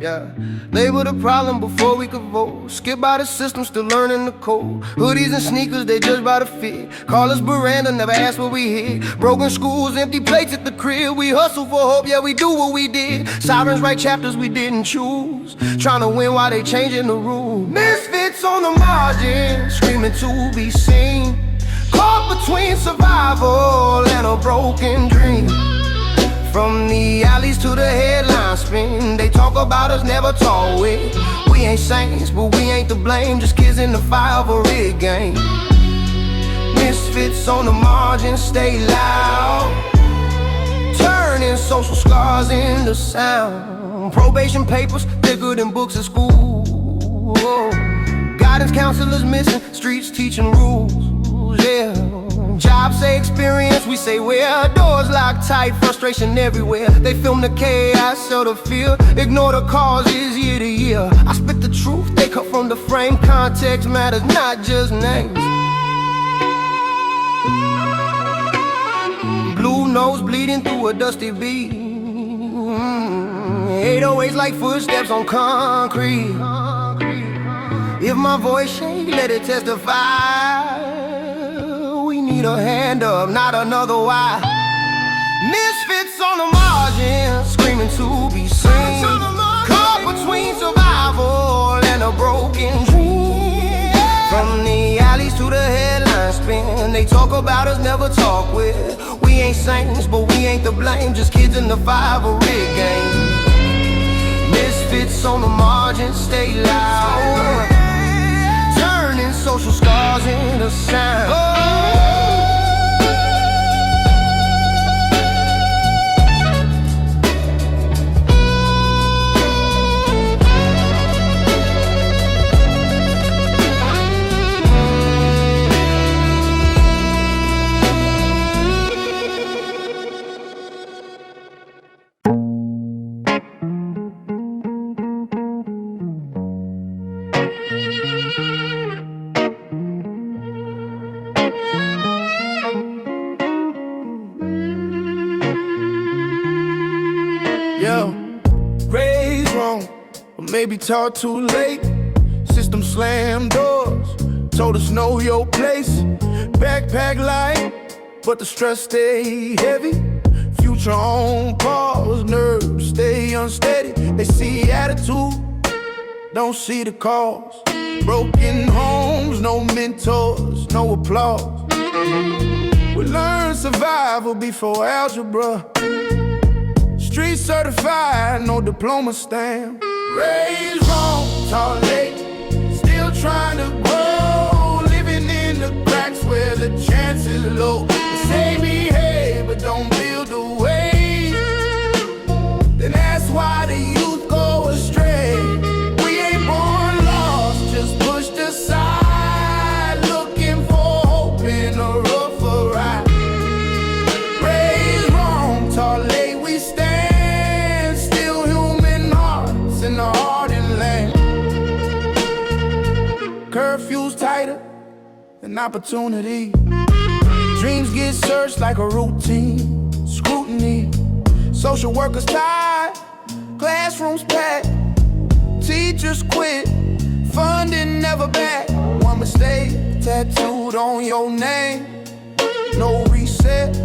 Yeah, label the problem before we could vote. Skip by the system, still learning the code. Hoodies and sneakers, they judge by the fit. Call us Miranda, never ask what we hit. Broken schools, empty plates at the crib. We hustle for hope, yeah, we do what we did. Sirens write chapters we didn't choose. Trying to win while they changing the rules. Misfits on the margin, screaming to be seen. Caught between survival and a broken dream. From the alleys to the headline spin, they talk about us, never talk with. We ain't saints, but we ain't to blame. Just kids in the fire of a rig game. Misfits on the margin, stay loud. Turning social scars into sound. Probation papers, thicker than books at school. Guidance counselors missing, streets teaching rules. Yeah. Jobs say experience, we say where. Doors locked tight, frustration everywhere. They film the chaos, sell the fear. Ignore the causes year to year. I spit the truth, they cut from the frame. Context matters, not just names. Blue nose bleeding through a dusty beat. 808s like footsteps on concrete. If my voice shake, let it testify. We need a hand up, not another why. Misfits on the margin, screaming to be seen. Caught between survival and a broken dream. From the alleys to the headline spin, they talk about us, never talk with. We ain't saints, but we ain't to blame. Just kids in the fire of a rig game. Misfits on the margin, stay loud. Turning social scars into sound. Raised wrong, or maybe taught too late. System slammed doors, told us know your place. Backpack light, but the stress stay heavy. Future on pause, nerves stay unsteady. They see attitude, don't see the cause. Broken homes, no mentors, no applause. We learn survival before algebra. Street certified, no diploma stamp. Raised wrong, taught late, still trying to grow. Living in the cracks where the chance is low. They say behave, but don't build a way. Then that's why the youth go astray. We ain't born lost, just pushed aside. Looking for hope in a rougher ride. Raised wrong, taught late, we stand. In the hardened land. Curfews tighter than opportunity. Dreams get searched like a routine. Scrutiny. Social workers tired, classrooms packed. Teachers quit, funding never back. One mistake tattooed on your name. No reset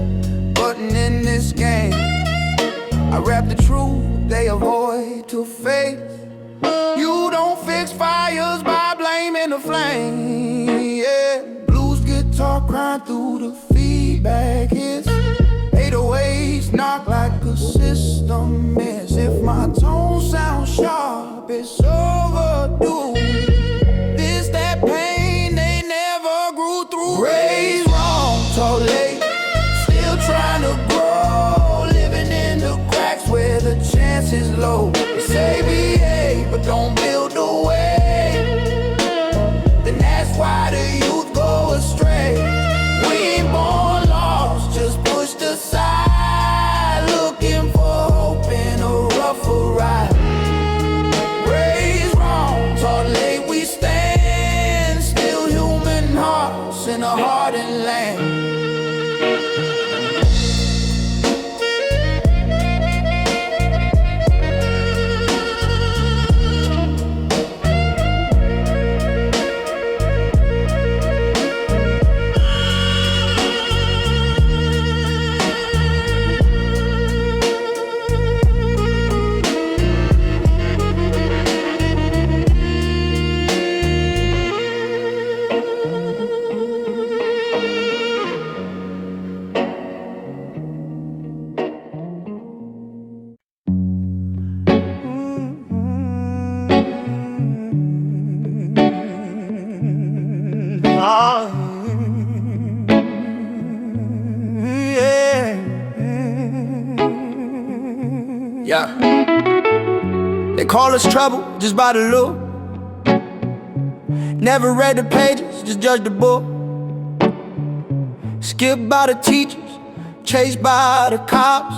button in this game. I rap the truth, they avoid to face. You don't fix fires by blaming the flame. Yeah, blues guitar crying through the feedback hits. 808s knock like a system miss. If my tone sounds sharp, it's overdue. This that pain they never grew through. Raised wrong, taught late, still trying to grow. Living in the cracks where the chance is low. They say behave, but don't build a way. Then that's why the youth go astray. We ain't born lost, just pushed aside. Looking for hope in a rougher ride. Raised wrong, taught late, we stand. Still human hearts in a hardened land. Yeah. They call us trouble just by the look. Never read the pages, just judge the book. Skipped by the teachers, chased by the cops.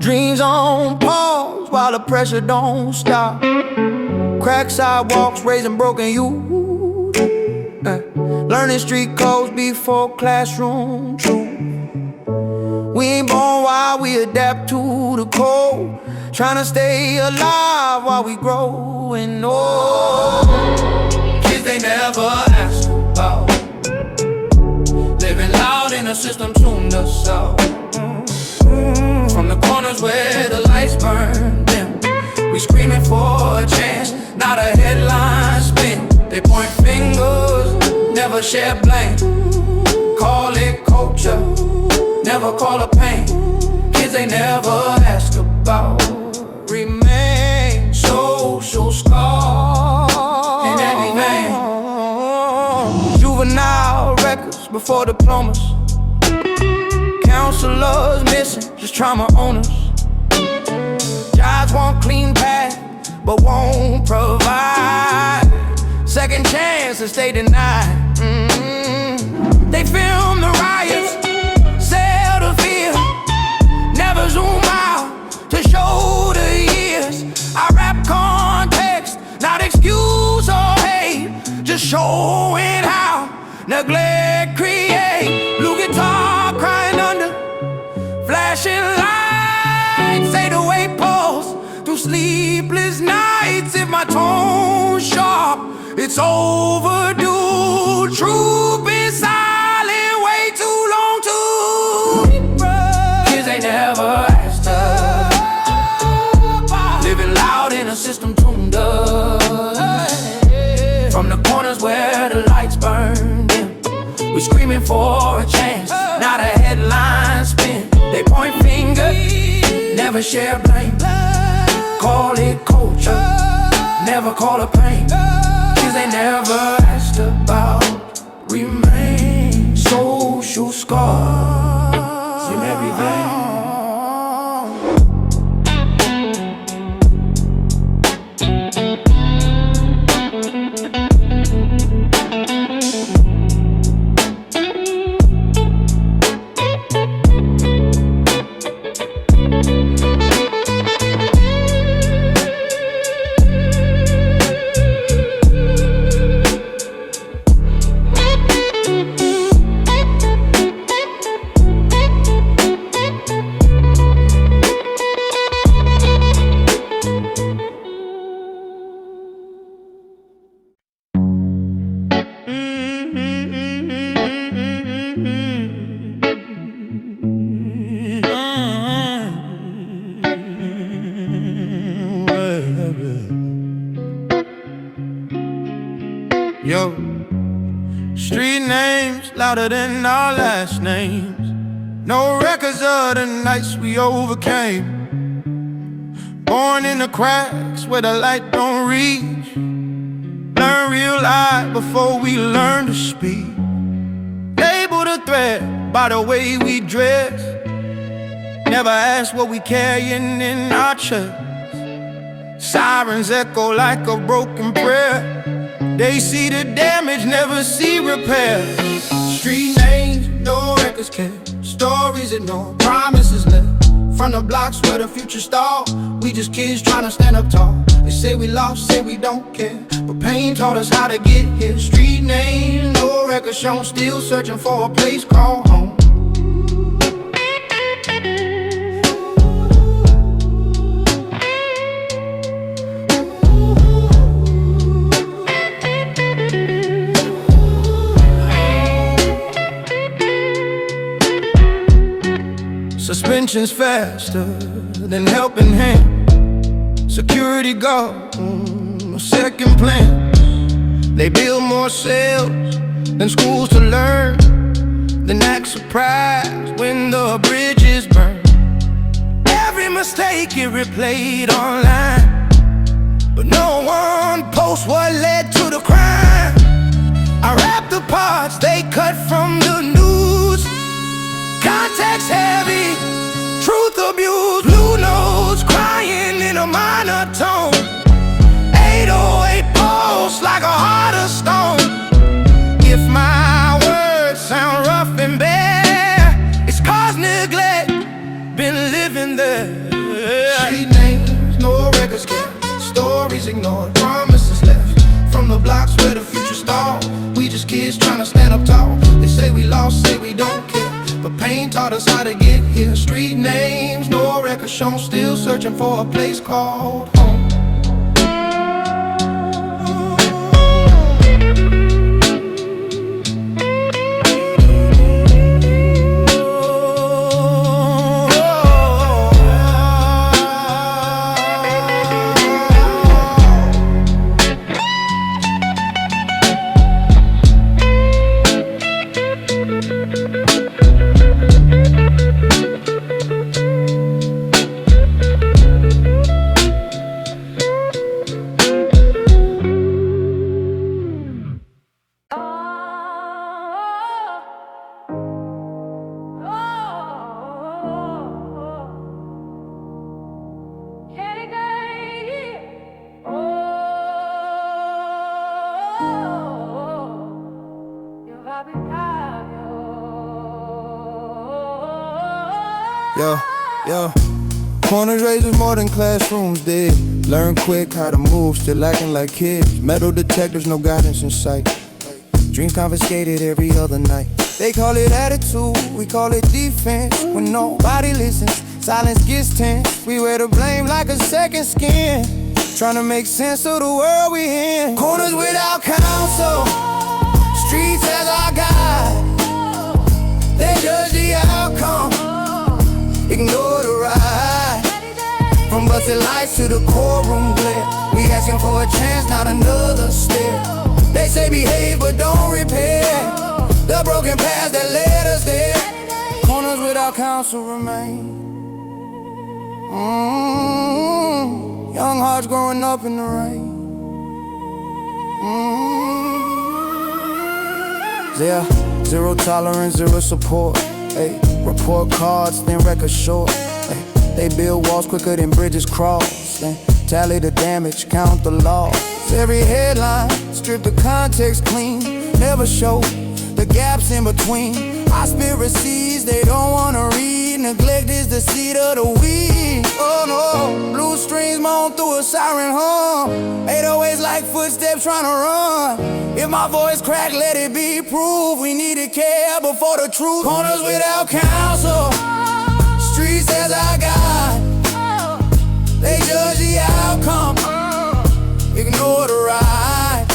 Dreams on pause while the pressure don't stop. Cracked sidewalks, raising broken youth. Learning street codes before classroom truth. We ain't born while we adapt to the cold. Tryna stay alive while we grow and old. Kids they never asked about. Living loud in a system tuned us out. From the corners where the lights burn dim, we screaming for a chance, not a headline spin. They point fingers, never share blame. Call it culture, never call it pain. Kids they never ask about. Remain social scars in every vein. Juvenile records before diplomas. Counselors missing, just trauma owners. Jobs want clean path, but won't provide. Second chances they deny. They film the riots, sell the fear. Never zoom out to show the years. I rap context, not excuse or hate. Just showing how neglect create. Blue guitar crying under flashing lights. 808 pulse through sleepless nights. If my tone's sharp, it's overdue. Truth been silent way too long to kids ain't never asked us. Living loud in a system tuned up. From the corners where the lights burn dim, we screaming for a chance, not a headline spin. They point fingers, never share blame. Call it culture, never call it pain. Kids they never asked about. Remain social scars in every vein. Yo, street names louder than our last names. No records of the nights we overcame. Born in the cracks where the light don't reach. Learn real life before we learn to speak. Label the thread by the way we dress. Never ask what we carrying in our chest. Sirens echo like a broken prayer. They see the damage, never see repair. Street names, no records kept. Stories and no promises left. From the blocks where the future stalled, we just kids trying to stand up tall. They say we lost, say we don't care, but pain taught us how to get here. Street names, no records shown, still searching for a place called home. Suspension's faster than helping hand. Security guard, second plan. They build more cells than schools to learn. Then act surprised when the bridges burn. Every mistake get replayed online, but no one posts what led to the crime. I I rap the parts they cut from the news. Context heavy, truth abuse. Blue notes crying in a minor tone. 808 pulse like a heart of stone. If my words sound rough and bare, it's cause neglect been living there. Street names, no records kept, stories ignored, promises left from the blocks where the future stalled. We just kids trying to stand up tall. They say we lost, say we don't care, but pain taught us how to get here. Street names, no records shown, still searching for a place called home. Yo, corners raises more than classrooms did. Learn quick how to move, still acting like kids. Metal detectors, no guidance in sight. Dreams confiscated every other night. They call it attitude, we call it defense. When nobody listens, silence gets tense. We wear the blame like a second skin, trying to make sense of the world we in. Corners without counsel, streets as our guide. They judge the outcome, ignore the ride. From busted lights to the courtroom glare, we asking for a chance, not another stare. They say behave but don't repair the broken paths that led us there. Corners without counsel remain. Young hearts growing up in the rain. Yeah, zero tolerance, zero support. Ay, report cards, then record short. Ay, they build walls quicker than bridges cross. Then tally the damage, count the loss. Every headline, strip the context clean. Never show the gaps in between. Our spirit sees, they don't wanna read. Neglect is the seed of the weed. Oh no, blue strings moan through a siren hum. 808s like footsteps trying to run. If my voice crack, let it be proof. We need to care before the truth. Corners without counsel, streets as our guide. They judge the outcome, ignore the ride.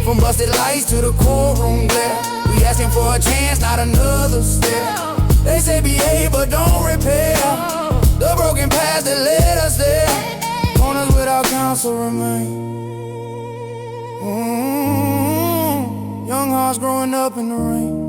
From busted lights to the courtroom glare, we asking for a chance, not another step. They say behave but don't repair the broken paths that led us there. Corners without counsel remain. Young hearts growing up in the rain.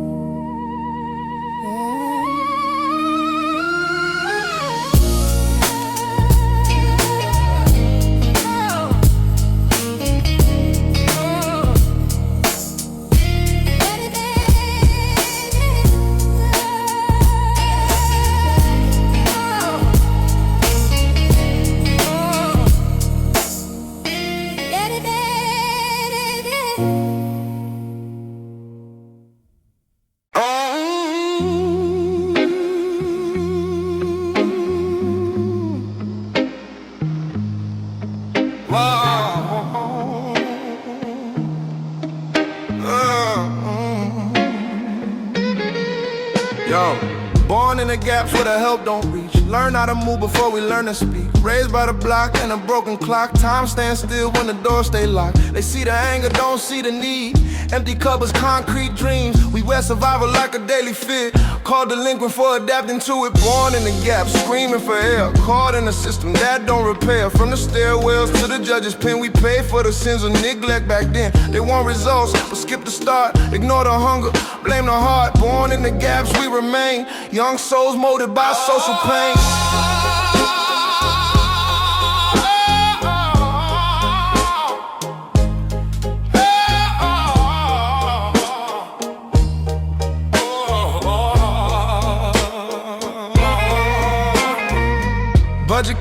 Born in the gaps where the help don't reach. Learn how to move before we learn to speak. Raised by the block and a broken clock. Time stands still when the doors stay locked. They see the anger, don't see the need. Empty cupboards, concrete dreams. We wear survival like a daily fit. Called delinquent for adapting to it. Born in the gaps, screaming for air. Caught in a system that don't repair. From the stairwells to the judge's pen, we pay for the sins of neglect back then. They want results, but skip the start. Ignore the hunger, blame the heart. Born in the gaps, we remain. Young souls molded by social pain.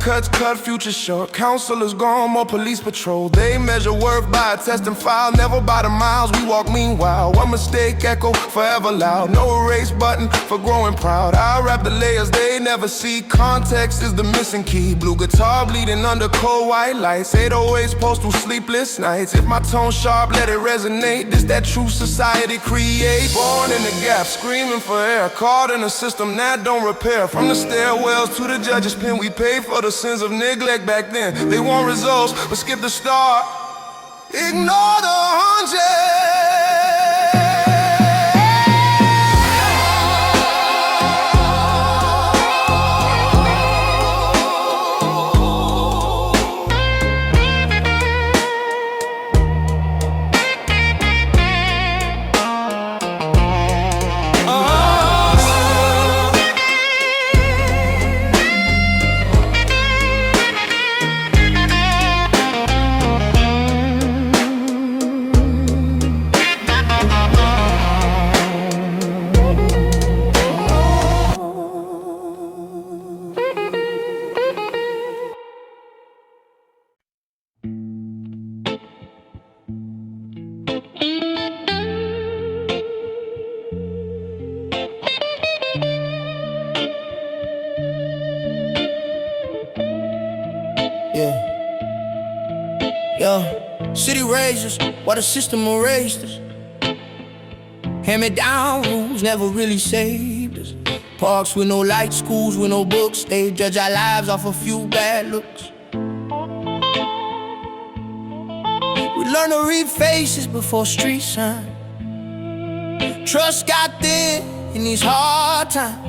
cuts cut, future short. Counselors gone, more police patrol. They measure worth by a testing file, never by the miles we walk meanwhile. One mistake echo forever loud. No erase button for growing proud. I rap the layers they never see. Context is the missing key. Blue guitar bleeding under cold white lights. 808s post through sleepless nights. If my tone sharp, let it resonate. This that true society create. Born in the gap, screaming for air. Caught in a system that don't repair. From the stairwells to the judge's pen, we pay for the sins of neglect back then. They want results, but skip the start. Ignore the hundred. City raised us while the system erased us. Hand-me-down rules never really saved us. Parks with no lights, schools with no books. They judge our lives off a few bad looks. We learn to read faces before street sign. Trust got thin in these hard times.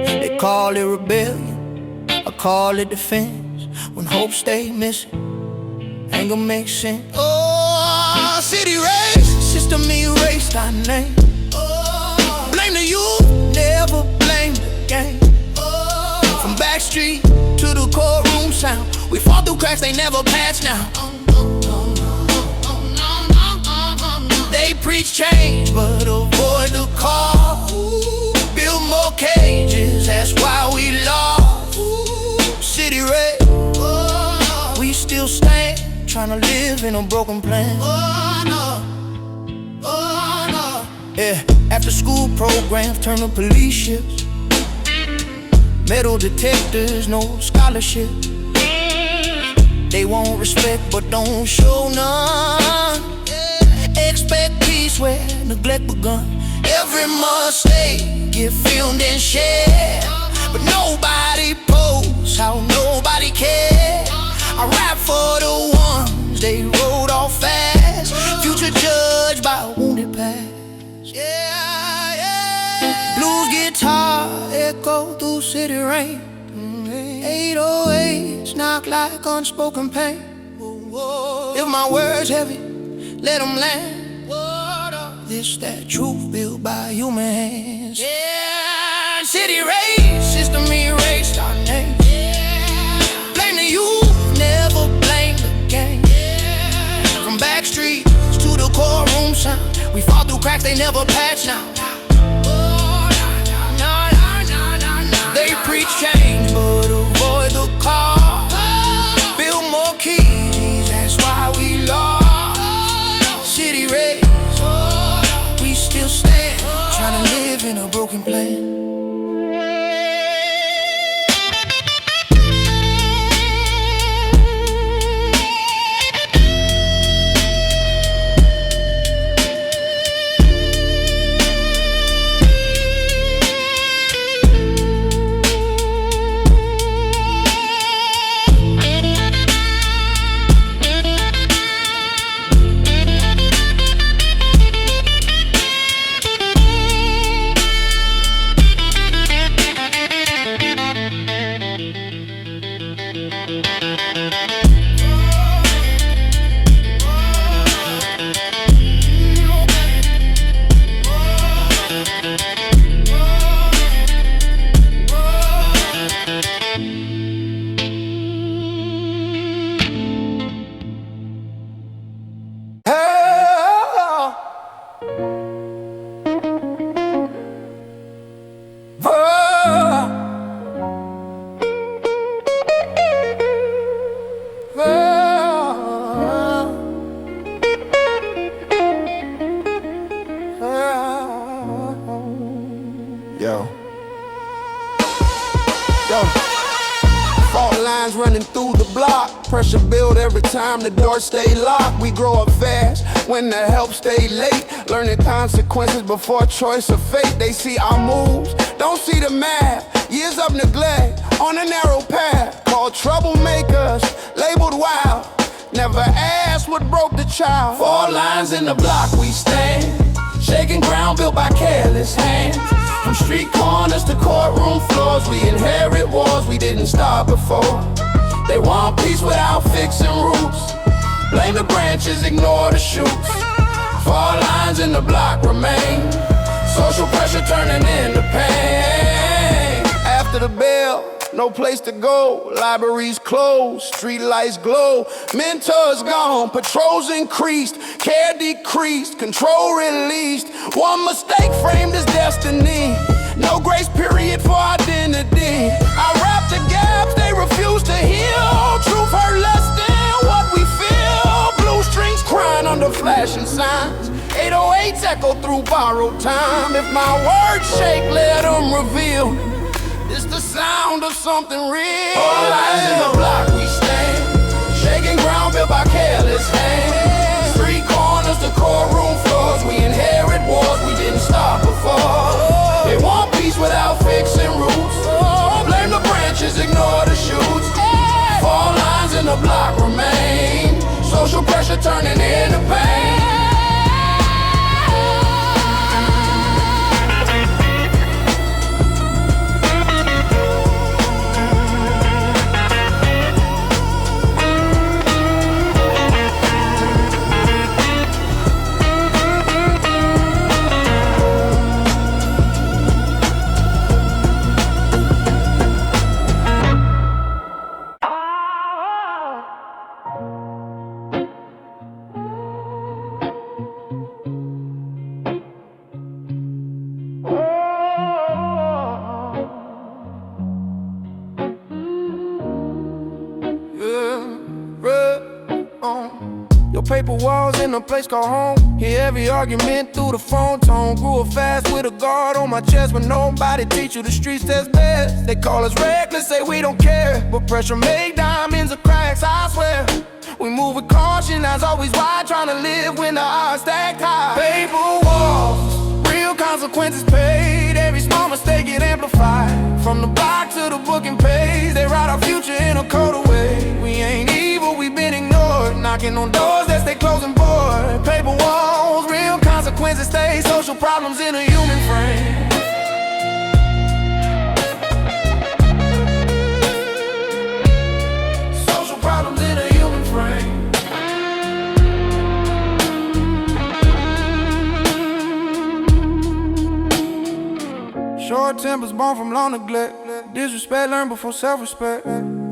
They call it rebellion, I call it defense. When hope stay missing, anger makes sense. Oh, city race, system erased our name. Oh, blame the youth, never blame the game. Oh, from backstreet to the courtroom sound, we fall through cracks they never patch now. They preach change but avoid the call. Build more cages, that's why we lost. City race, we still stand, trying to live in a broken plan. Oh no, oh no. Yeah, after school programs turn to police ships. Metal detectors, no scholarship. They want respect but don't show none. Expect peace where neglect begun. Every mistake get filmed and shared, but nobody posts how nobody cares. I rap for the ones they rode off fast. Future judged by a wounded past. Yeah, yeah. Blues guitar echo through city rain. 808s knock like unspoken pain. If my words heavy, let them land. This that truth built by human hands. Yeah, city race, system erased our name. Blame the youth, never blame the game. From backstreets to the courtroom sound, we fall through cracks they never patch now. They preach change but avoid the call. Build more keys, that's why we lost. City race, we still stand, trying to live in a broken plan. block. Pressure build every time the door stay locked. We grow up fast when the help stay late. Learning consequences before choice or fate. They see our moves, don't see the math. Years of neglect on a narrow path. Called troublemakers, labeled wild. Never asked what broke the child. 4 lines in the block we stand. Shaking ground built by careless hands. From street corners to courtroom floors, we inherit wars we didn't start before. They want peace without fixing roots. Blame the branches, ignore the shoots. 4 lines in the block remain. Social pressure turning into pain. After the bell, no place to go. Libraries closed, street lights glow. Mentors gone, patrols increased. Care decreased, control released. One mistake framed as destiny. No grace period for identity. I wrap the gaps they refuse to heal. Truth hurt less than what we feel. Blue strings crying under flashing signs. 808s echo through borrowed time. If my words shake, let them reveal. It's the sound of something real. 4 lines in the block we stand. Shaking ground built by careless hands. Street corners to courtroom floors. We inherit wars we didn't start before. They want peace without fixing roots. Blame the branches, ignore the shoots. 4 lines in the block remain. Social pressure turning into pain. Paper walls in a place called home. Hear every argument through the phone tone. Grew up fast with a guard on my chest, but nobody teach you the streets test best. They call us reckless, say we don't care, but pressure make diamonds or cracks, I swear. We move with caution, as always wide, trying to live when the odds stacked high. Paper walls, real consequences paid. Every small mistake get amplified. From the block to the booking page, they write our future in a colder way. We ain't evil, we been ignored. Knocking on doors that stay closing board. Paper walls, real consequences stay. Social problems in a human frame. Social problems in a human frame. Short tempers born from long neglect. Disrespect learned before self-respect.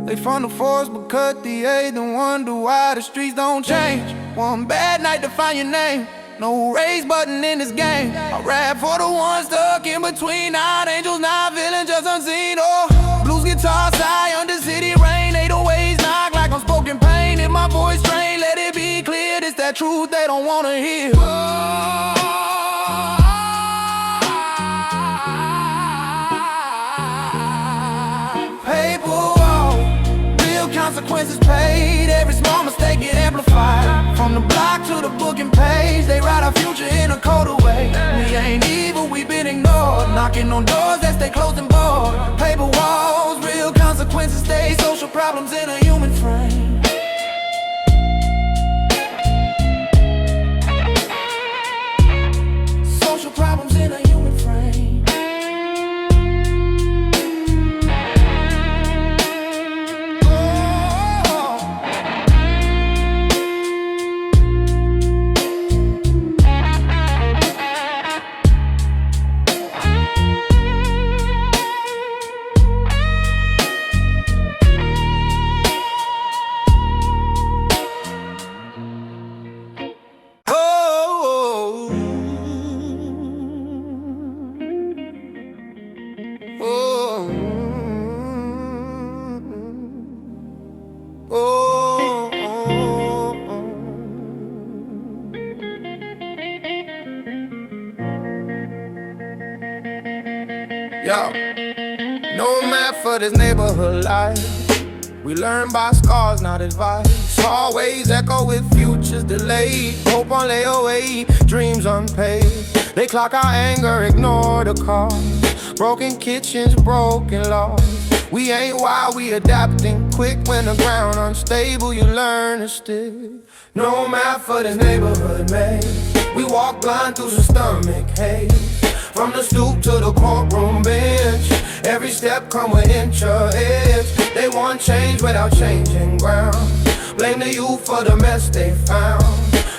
They fund the force but cut the aid and wonder why the streets don't change. One bad night to find your name. No raise button in this game. I rap for the ones stuck in between. Not angels, not villains, just unseen. Oh, blues guitar sigh under city rain. 808s knock like I'm spoken pain. If my voice strain, let it be clear. This that truth they don't wanna hear. Consequences paid, every small mistake get amplified. From the block to the booking page, they write our future in a colder way. We ain't evil, we been ignored. Knocking on doors that stay closed and bored. Paper walls, real consequences stay. Social problems in a human frame. Social problems in a human frame. Yo, no map for this neighborhood life. We learn by scars, not advice. Always echo with futures delayed. Hope on layaway, dreams unpaid. They clock our anger, ignore the cause. Broken kitchens, broken laws. We ain't wild, we adapting quick. When the ground unstable, you learn to stick. No map for this neighborhood made. We walk blind through the stomach haze. From the stoop to the courtroom bench, every step come with inch of edge. They want change without changing ground. Blame the youth for the mess they found.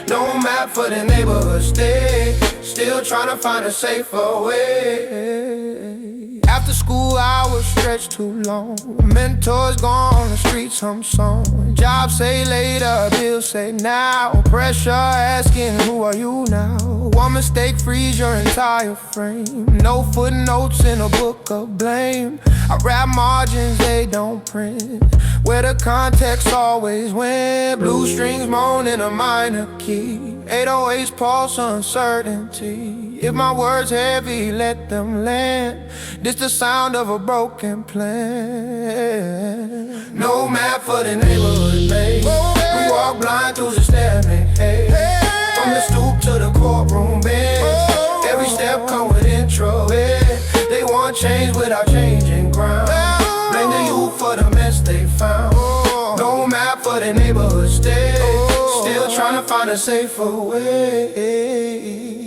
No map for the neighborhood stay. Still trying to find a safer way. After school hours stretch too long. Mentors gone, the streets hum song. Jobs say later, bills say now. Pressure asking, who are you now? One mistake frees your entire frame. No footnotes in a book of blame. I rap margins they don't print, where the context always win. Blue strings moan in a minor key. 808's pulse uncertainty. If my words heavy, let them land. This the sound of a broken plan. No map for the neighborhood made. We walk blind through the stalemate haze. From the stoop to the courtroom bench, every step come with intro. They want change without changing ground. Blame the youth for the mess they found. No map for the neighborhood stay. Still trying to find a safer way.